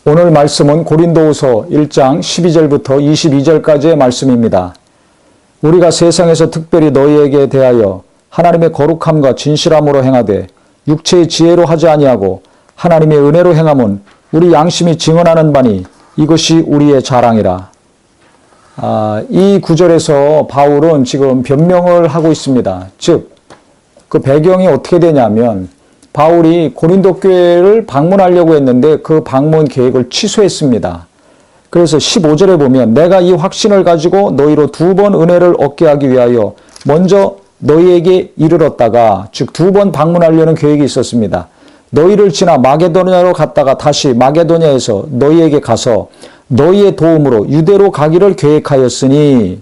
오늘 말씀은 고린도후서 1장 12절부터 22절까지의 말씀입니다. 우리가 세상에서 특별히 너희에게 대하여 하나님의 거룩함과 진실함으로 행하되 육체의 지혜로 하지 아니하고 하나님의 은혜로 행함은 우리 양심이 증언하는 바니 이것이 우리의 자랑이라. 이 구절에서 바울은 지금 변명을 하고 있습니다. 즉, 그 배경이 어떻게 되냐면 바울이 고린도 교회를 방문하려고 했는데 그 방문 계획을 취소했습니다. 그래서 15절에 보면 내가 이 확신을 가지고 너희로 2번 은혜를 얻게 하기 위하여 먼저 너희에게 이르렀다가, 즉 2번 방문하려는 계획이 있었습니다. 너희를 지나 마게도냐로 갔다가 다시 마게도냐에서 너희에게 가서 너희의 도움으로 유대로 가기를 계획하였으니,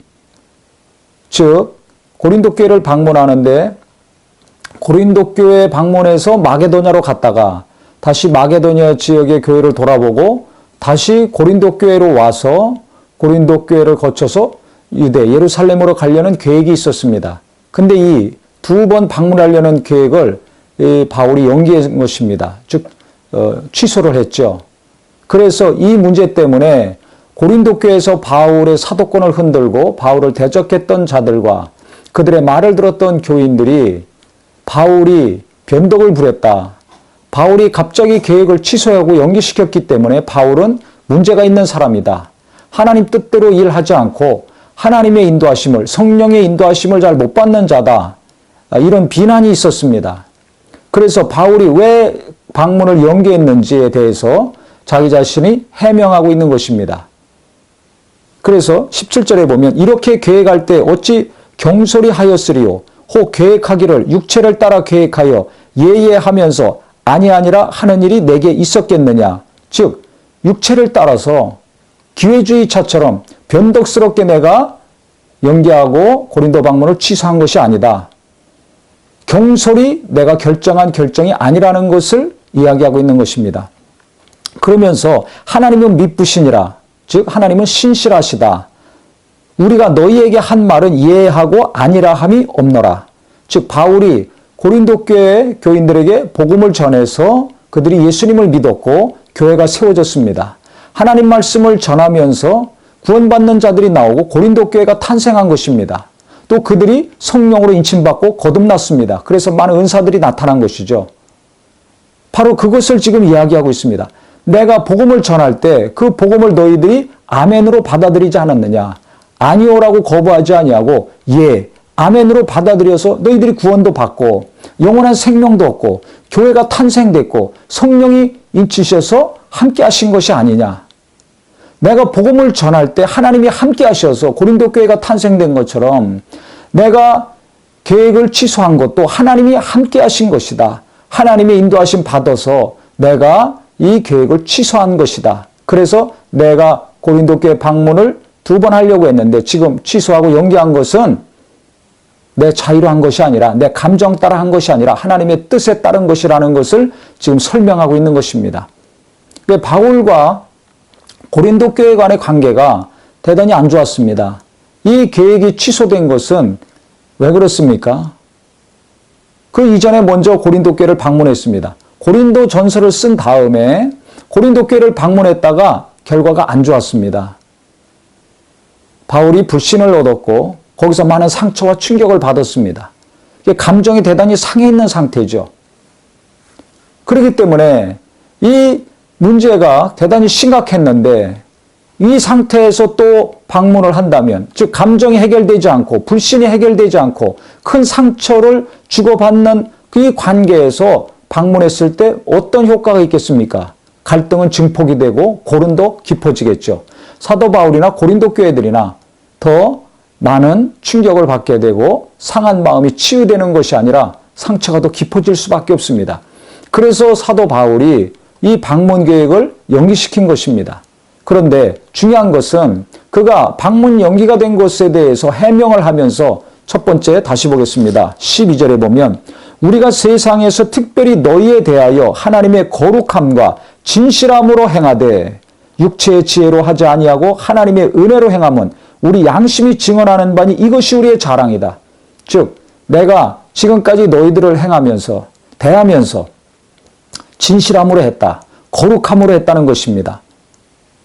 즉 고린도 교회를 방문하는데 고린도 교회 방문해서 마게도냐로 갔다가 다시 마게도냐 지역의 교회를 돌아보고 다시 고린도 교회로 와서 고린도 교회를 거쳐서 유대 예루살렘으로 가려는 계획이 있었습니다. 근데 이 2번 방문하려는 계획을 바울이 연기한 것입니다. 즉 취소를 했죠. 그래서 이 문제 때문에 고린도 교회에서 바울의 사도권을 흔들고 바울을 대적했던 자들과 그들의 말을 들었던 교인들이 바울이 변덕을 부렸다, 바울이 갑자기 계획을 취소하고 연기시켰기 때문에 바울은 문제가 있는 사람이다, 하나님 뜻대로 일하지 않고 하나님의 인도하심을, 성령의 인도하심을 잘 못 받는 자다, 이런 비난이 있었습니다. 그래서 바울이 왜 방문을 연기했는지에 대해서 자기 자신이 해명하고 있는 것입니다. 그래서 17절에 보면 이렇게 계획할 때 어찌 경솔히 하였으리요, 혹 계획하기를 육체를 따라 계획하여 예예하면서 아니라 하는 일이 내게 있었겠느냐. 즉 육체를 따라서 기회주의차처럼 변덕스럽게 내가 연기하고 고린도 방문을 취소한 것이 아니다. 경솔히 내가 결정한 결정이 아니라는 것을 이야기하고 있는 것입니다. 그러면서 하나님은 미쁘시니라, 즉 하나님은 신실하시다. 우리가 너희에게 한 말은 이해하고 아니라 함이 없노라. 즉 바울이 고린도 교회 교인들에게 복음을 전해서 그들이 예수님을 믿었고 교회가 세워졌습니다. 하나님 말씀을 전하면서 구원받는 자들이 나오고 고린도 교회가 탄생한 것입니다. 또 그들이 성령으로 인침받고 거듭났습니다. 그래서 많은 은사들이 나타난 것이죠. 바로 그것을 지금 이야기하고 있습니다. 내가 복음을 전할 때 그 복음을 너희들이 아멘으로 받아들이지 않았느냐. 아니오라고 거부하지 아니하고 예, 아멘으로 받아들여서 너희들이 구원도 받고 영원한 생명도 얻고 교회가 탄생됐고 성령이 인치셔서 함께 하신 것이 아니냐. 내가 복음을 전할 때 하나님이 함께 하셔서 고린도 교회가 탄생된 것처럼 내가 계획을 취소한 것도 하나님이 함께 하신 것이다. 하나님의 인도하심 받아서 내가 이 계획을 취소한 것이다. 그래서 내가 고린도 교회 방문을 2번 하려고 했는데 지금 취소하고 연기한 것은 내 자유로 한 것이 아니라 내 감정 따라 한 것이 아니라 하나님의 뜻에 따른 것이라는 것을 지금 설명하고 있는 것입니다. 바울과 고린도 교회 간의 관계가 대단히 안 좋았습니다. 이 계획이 취소된 것은 왜 그렇습니까? 그 이전에 먼저 고린도 교회를 방문했습니다. 고린도 전서를 쓴 다음에 고린도 교회를 방문했다가 결과가 안 좋았습니다. 바울이 불신을 얻었고 거기서 많은 상처와 충격을 받았습니다. 감정이 대단히 상해 있는 상태죠. 그렇기 때문에 이 문제가 대단히 심각했는데 이 상태에서 또 방문을 한다면, 즉 감정이 해결되지 않고 불신이 해결되지 않고 큰 상처를 주고받는 그 관계에서 방문했을 때 어떤 효과가 있겠습니까? 갈등은 증폭이 되고 고른도 깊어지겠죠. 사도 바울이나 고린도 교회들이나 더 많은 충격을 받게 되고 상한 마음이 치유되는 것이 아니라 상처가 더 깊어질 수밖에 없습니다. 그래서 사도 바울이 이 방문 계획을 연기시킨 것입니다. 그런데 중요한 것은 그가 방문 연기가 된 것에 대해서 해명을 하면서 첫 번째 다시 보겠습니다. 12절에 보면 우리가 세상에서 특별히 너희에 대하여 하나님의 거룩함과 진실함으로 행하되 육체의 지혜로 하지 아니하고 하나님의 은혜로 행함은 우리 양심이 증언하는 바니 이것이 우리의 자랑이다. 즉 내가 지금까지 너희들을 대하면서 진실함으로 했다. 거룩함으로 했다는 것입니다.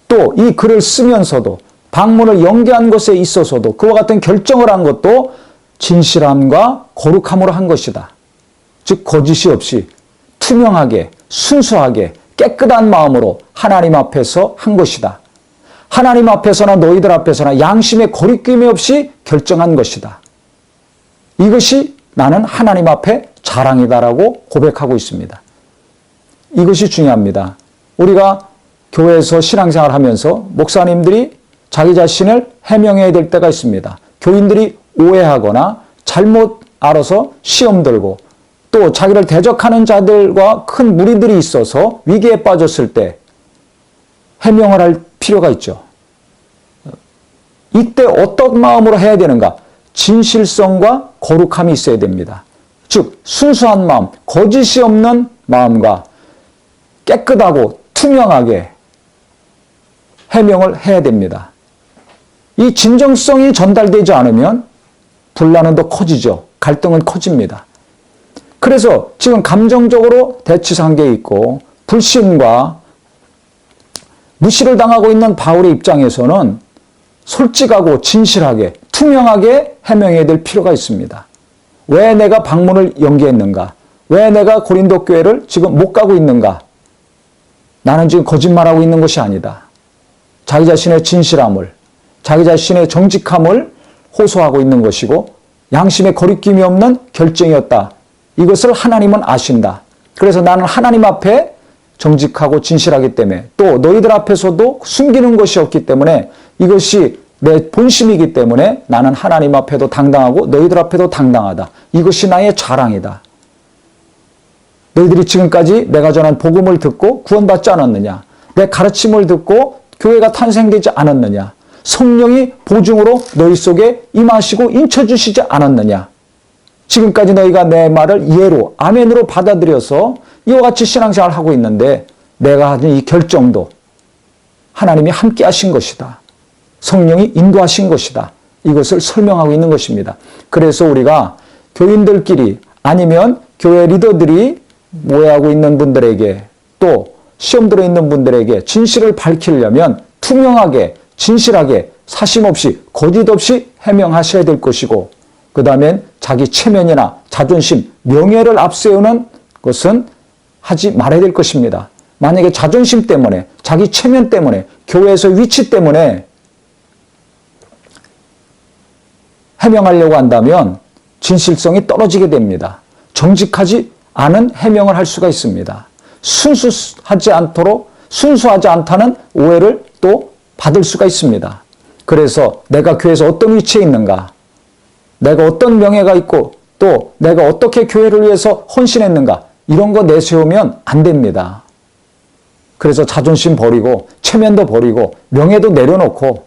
또 이 글을 쓰면서도 방문을 연기한 것에 있어서도 그와 같은 결정을 한 것도 진실함과 거룩함으로 한 것이다. 즉 거짓이 없이 투명하게 순수하게 깨끗한 마음으로 하나님 앞에서 한 것이다. 하나님 앞에서나 너희들 앞에서나 양심의 거리낌이 없이 결정한 것이다. 이것이 나는 하나님 앞에 자랑이다라고 고백하고 있습니다. 이것이 중요합니다. 우리가 교회에서 신앙생활을 하면서 목사님들이 자기 자신을 해명해야 될 때가 있습니다. 교인들이 오해하거나 잘못 알아서 시험 들고 또 자기를 대적하는 자들과 큰 무리들이 있어서 위기에 빠졌을 때 해명을 할 필요가 있죠. 이때 어떤 마음으로 해야 되는가? 진실성과 거룩함이 있어야 됩니다. 즉 순수한 마음, 거짓이 없는 마음과 깨끗하고 투명하게 해명을 해야 됩니다. 이 진정성이 전달되지 않으면 분란은 더 커지죠. 갈등은 커집니다. 그래서 지금 감정적으로 대치관계에 있고 불신과 무시를 당하고 있는 바울의 입장에서는 솔직하고 진실하게 투명하게 해명해야 될 필요가 있습니다. 왜 내가 방문을 연기했는가? 왜 내가 고린도 교회를 지금 못 가고 있는가? 나는 지금 거짓말하고 있는 것이 아니다. 자기 자신의 진실함을, 자기 자신의 정직함을 호소하고 있는 것이고 양심의 거리낌이 없는 결정이었다. 이것을 하나님은 아신다. 그래서 나는 하나님 앞에 정직하고 진실하기 때문에 또 너희들 앞에서도 숨기는 것이 없기 때문에 이것이 내 본심이기 때문에 나는 하나님 앞에도 당당하고 너희들 앞에도 당당하다. 이것이 나의 자랑이다. 너희들이 지금까지 내가 전한 복음을 듣고 구원받지 않았느냐? 내 가르침을 듣고 교회가 탄생되지 않았느냐? 성령이 보증으로 너희 속에 임하시고 인쳐주시지 않았느냐? 지금까지 너희가 내 말을 예로 아멘으로 받아들여서 이와 같이 신앙생활을 하고 있는데 내가 하는 이 결정도 하나님이 함께 하신 것이다. 성령이 인도하신 것이다. 이것을 설명하고 있는 것입니다. 그래서 우리가 교인들끼리 아니면 교회 리더들이 모여하고 있는 분들에게 또 시험 들어 있는 분들에게 진실을 밝히려면 투명하게 진실하게 사심 없이 거짓 없이 해명하셔야 될 것이고 그 다음엔 자기 체면이나 자존심, 명예를 앞세우는 것은 하지 말아야 될 것입니다. 만약에 자존심 때문에 자기 체면 때문에 교회에서 위치 때문에 해명하려고 한다면 진실성이 떨어지게 됩니다. 정직하지 않은 해명을 할 수가 있습니다. 순수하지 않다는 오해를 또 받을 수가 있습니다. 그래서 내가 교회에서 어떤 위치에 있는가, 내가 어떤 명예가 있고 또 내가 어떻게 교회를 위해서 헌신했는가 이런 거 내세우면 안 됩니다. 그래서 자존심 버리고 체면도 버리고 명예도 내려놓고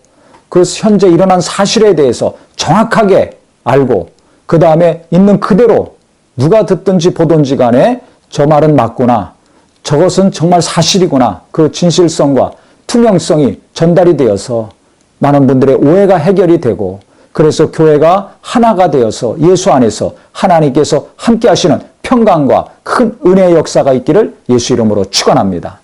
그 현재 일어난 사실에 대해서 정확하게 알고 그 다음에 있는 그대로 누가 듣든지 보든지 간에 저 말은 맞구나. 저것은 정말 사실이구나. 그 진실성과 투명성이 전달이 되어서 많은 분들의 오해가 해결이 되고 그래서 교회가 하나가 되어서 예수 안에서 하나님께서 함께 하시는 평강과 큰 은혜의 역사가 있기를 예수 이름으로 축원합니다.